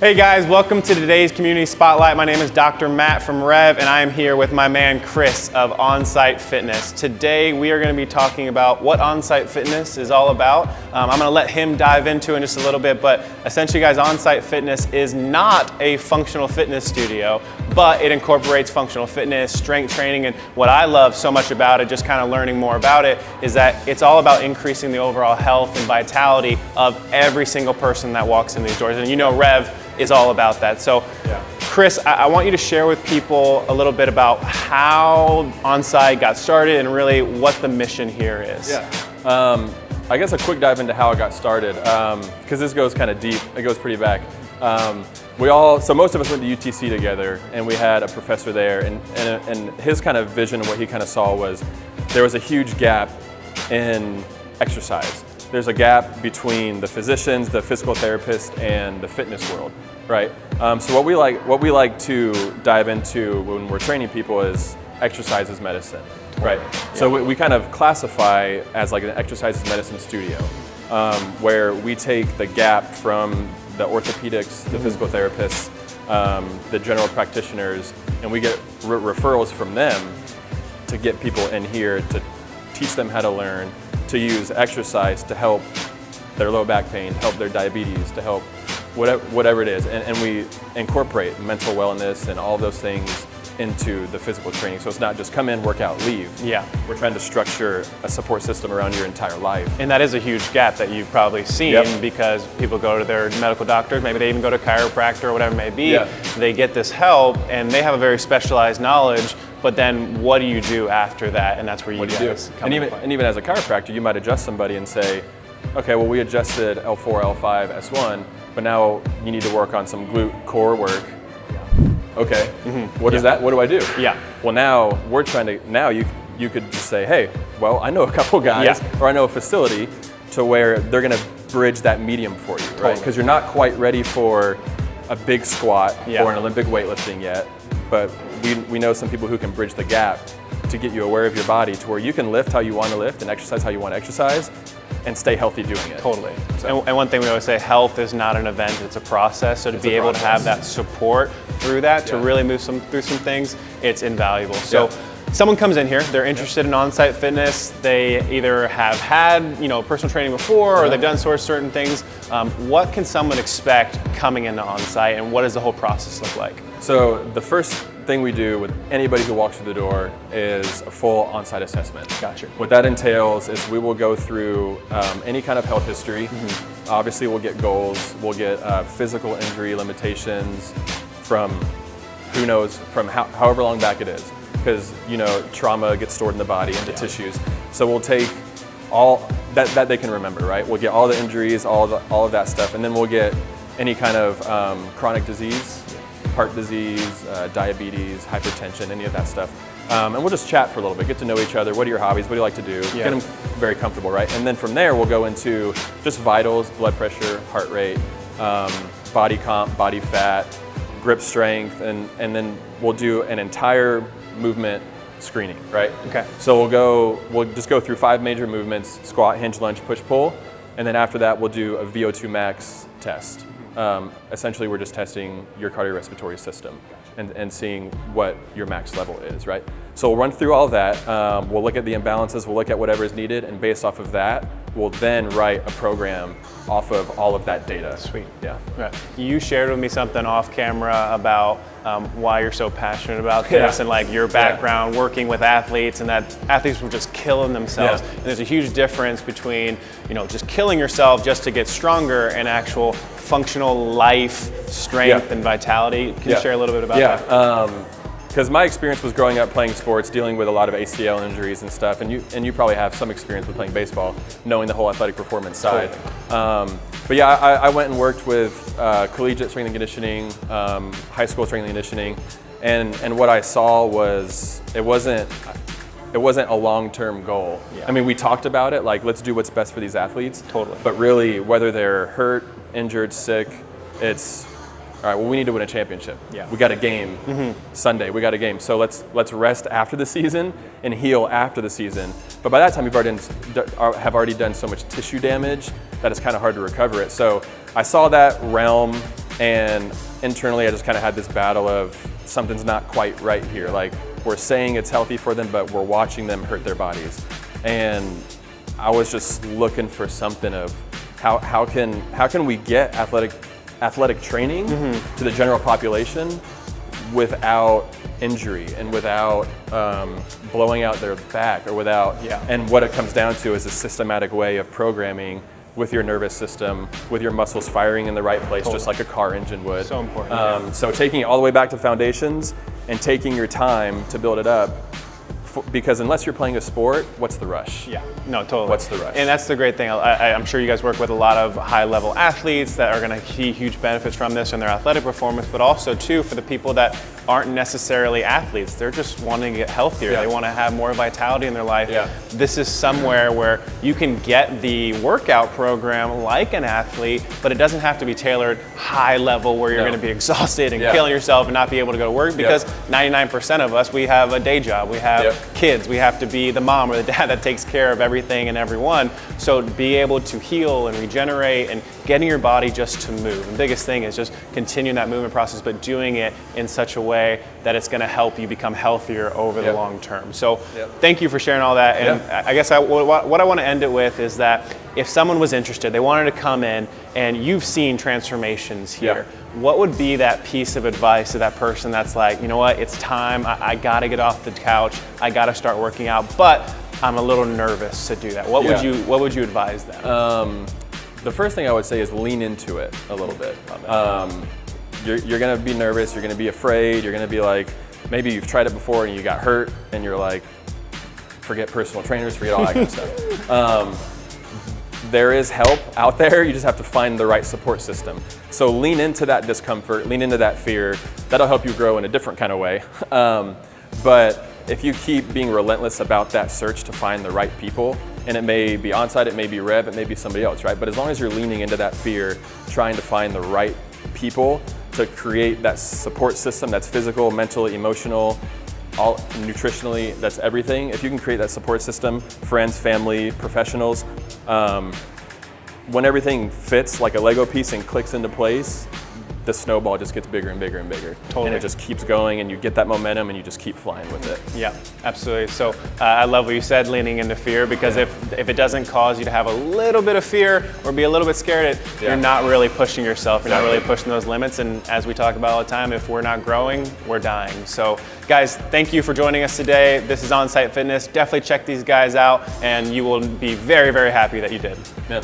Hey guys, welcome to today's Community Spotlight. My name is Dr. Matt from REV, and I am here with my man Chris of Onsight Fitness. Today we are going to be talking about what Onsight Fitness is all about. I'm going to let him dive into it in just a little bit, but essentially guys, Onsight Fitness is not a functional fitness studio, but it incorporates functional fitness, strength training, and what I love so much about it, just kind of learning more about it, is that it's all about increasing the overall health and vitality of every single person that walks in these doors. And you know REV is all about that. So Chris, I want you to share with people a little bit about how Onsight got started and really what the mission here is. I guess a quick dive into how it got started, because this goes kind of deep, it goes pretty back. So most of us went to UTC together, and we had a professor there, and his kind of vision and what he kind of saw was there was a huge gap in exercise. There's a gap between the physicians, the physical therapists, and the fitness world, right? So what we like to dive into when we're training people is exercise is medicine, right? Yeah. So we kind of classify as like an exercise is medicine studio, where we take the gap from the orthopedics, the physical therapists, the general practitioners, and we get referrals from them to get people in here to teach them how to learn to use exercise to help their low back pain, help their diabetes, to help whatever it is. And we incorporate mental wellness and all those things into the physical training. So it's not just come in, work out, leave. Yeah. We're trying to structure a support system around your entire life. And that is a huge gap that you've probably seen because people go to their medical doctors, maybe they even go to chiropractor or whatever it may be. Yeah. They get this help and they have a very specialized knowledge, but then what do you do after that? And that's where you guys come into play. And even as a chiropractor, you might adjust somebody and say, okay, well we adjusted L4, L5, S1, but now you need to work on some glute core work. Okay, what is that? What do I do? Yeah. Well, now we're trying to, now you could just say, hey, well, I know a couple guys, or I know a facility to where they're gonna bridge that medium for you, right? Because you're not quite ready for a big squat or an Olympic weightlifting yet, but we know some people who can bridge the gap to get you aware of your body to where you can lift how you want to lift and exercise how you want to exercise and stay healthy doing it. Totally. So. And one thing we always say, health is not an event, it's a process. So to be able to have that support through that, to really move through some things, it's invaluable. So someone comes in here, they're interested in Onsight Fitness, they either have had personal training before or they've done certain things. What can someone expect coming into Onsight, and what does the whole process look like? So the first thing we do with anybody who walks through the door is a full on-site assessment. Gotcha. What that entails is we will go through any kind of health history. Obviously we'll get goals, we'll get physical injury limitations from who knows, from however long back it is. Because trauma gets stored in the body into tissues. So we'll take all that they can remember, right? We'll get all the injuries, all of that stuff, and then we'll get any kind of chronic disease, heart disease, diabetes, hypertension, any of that stuff. And we'll just chat for a little bit, get to know each other. What are your hobbies? What do you like to do? Get them very comfortable, right? And then from there, we'll go into just vitals, blood pressure, heart rate, body comp, body fat, grip strength, and then we'll do an entire movement screening, right? Okay. So we'll just go through 5 major movements: squat, hinge, lunge, push, pull, and then after that we'll do a VO2 max test. Essentially we're just testing your cardiorespiratory system and seeing what your max level is, right? So we'll run through all of that. We'll look at the imbalances, we'll look at whatever is needed, and based off of that, we'll then write a program off of all of that data. Sweet. Yeah. Right. You shared with me something off camera about why you're so passionate about this and like your background working with athletes, and that athletes were just killing themselves. And there's a huge difference between just killing yourself just to get stronger and actual functional life strength and vitality. Can you share a little bit about that? Because my experience was growing up playing sports, dealing with a lot of ACL injuries and stuff, and you probably have some experience with playing baseball, knowing the whole athletic performance side. But yeah, I went and worked with collegiate strength and conditioning, high school strength and conditioning, and what I saw was it wasn't a long-term goal. I mean, we talked about it, like let's do what's best for these athletes. Totally. But really, whether they're hurt, injured, sick, it's all right, well, we need to win a championship. We got a game Sunday. We got a game. So let's rest after the season and heal after the season. But by that time, we've already done so much tissue damage that it's kind of hard to recover it. So I saw that realm And internally, I just kind of had this battle of something's not quite right here. Like, we're saying it's healthy for them, but we're watching them hurt their bodies. And I was just looking for something of how can we get athletic training to the general population without injury and without blowing out their back or without, and what it comes down to is a systematic way of programming with your nervous system, with your muscles firing in the right place, just like a car engine would. So important. So taking it all the way back to foundations and taking your time to build it up, because unless you're playing a sport, what's the rush? Yeah, no, totally. What's the rush? And that's the great thing. I'm sure you guys work with a lot of high-level athletes that are going to see huge benefits from this in their athletic performance, but also, too, for the people that aren't necessarily athletes. They're just wanting to get healthier. They want to have more vitality in their life. This is somewhere where you can get the workout program like an athlete, but it doesn't have to be tailored high level where you're going to be exhausted and killing yourself and not be able to go to work, because 99% of us, we have a day job. We have kids. We have to be the mom or the dad that takes care of everything and everyone. So be able to heal and regenerate and getting your body just to move. The biggest thing is just continuing that movement process, but doing it in such a way that it's going to help you become healthier over the long term. So thank you for sharing all that. And I guess what I want to end it with is that if someone was interested, they wanted to come in and you've seen transformations here, what would be that piece of advice to that person that's like, you know what, it's time, I got to get off the couch, I got to start working out, but I'm a little nervous to do that. What would you advise them? The first thing I would say is lean into it a little bit. You're going to be nervous, you're going to be afraid, you're going to be like, maybe you've tried it before and you got hurt and you're like, forget personal trainers, forget all that kind of stuff. There is help out there, you just have to find the right support system. So lean into that discomfort, lean into that fear. That'll help you grow in a different kind of way. But if you keep being relentless about that search to find the right people, and it may be Onsight, it may be REV, it may be somebody else, right? But as long as you're leaning into that fear, trying to find the right people to create that support system that's physical, mental, emotional, all nutritionally, that's everything. If you can create that support system, friends, family, professionals, when everything fits like a Lego piece and clicks into place, the snowball just gets bigger and bigger and bigger. Totally. And it just keeps going and you get that momentum and you just keep flying with it. Yeah, absolutely. So I love what you said, leaning into fear, because if it doesn't cause you to have a little bit of fear or be a little bit scared, you're not really pushing yourself, you're not really pushing those limits. And as we talk about all the time, if we're not growing, we're dying. So guys, thank you for joining us today. This is Onsight Fitness. Definitely check these guys out and you will be very, very happy that you did. Yeah.